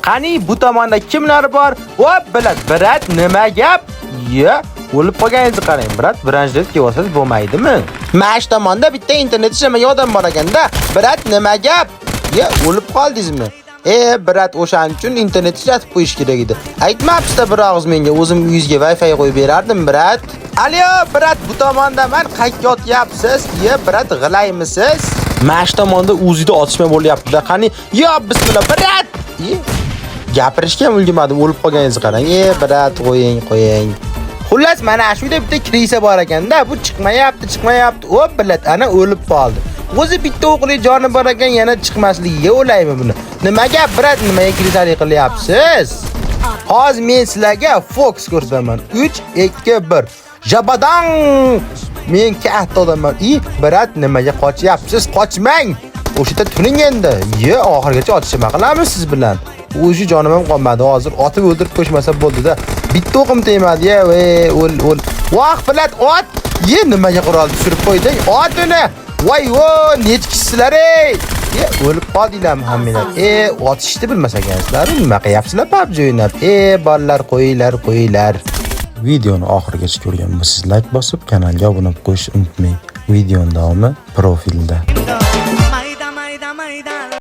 Qani bu tomonda kimlar bor? Va bilad, brat, nima gap? O'lib qolganingizni qarang, brat, birinchilik kelsangiz bo'lmaydimi? Mana shu tomonda bitta internet ishlamagan odam bor ekanda, brat, nima gap? O'lib qoldingizmi? Brat, o'shaning uchun internet ishlatib qo'yish kerak edi. Aytmabsiz-da bir og'iz menga, o'zim uyingizga Wi-Fi qo'yib berardim, brat. Alyo, brat, bu tomondaman, qayerga yotyapsiz? Brat, g'ilaymisiz? Mana shu tomonda o'zida otishma bo'lyapti-da. Qani, bismillah, brat. Gapirishga ham ulgurmadim, o'lib qolganingizni qarang. Brat, qo'ying. Xullas, mana shu yerda bitta kirisa bor ekanda, bu chiqmayapti. Brat, ana o'lib qoldi. O'zi bitta o'qli joni bor ekan, yana chiqmasligiga o'laymi buni? Nima gap, brat, nimaga kirisalik qilyapsiz? Hozir men sizlarga Fox ko'rsataman. 3 2 1. Jabadang! Men katta odamman. Brat, nimaga qochyapsiz? Qochmang. O'shida turing endi. Oxirgacha otishma qilamiz siz bilan. O'zi jonim ham qolmadi. Hozir otib o'ldirib qo'shmasa bo'ldi-da. Bitta o'qim tegmadi. O'l. Voh, brat, ot. Nimaga qurol tushirib qo'yding? Ot uni. Voy, nechkisizlar ey? O'lib qoldinglarmi hammanglar? Otishni bilmasagansizlar, nima qilyapsizlar PUBG o'ynab? Bolalar, qo'yinglar. Videoni oxirigacha ko'rgan bo'lsangiz, like bosib, kanalga obuna bo'lib qo'yishni unutmang. Videoning davomi profilda.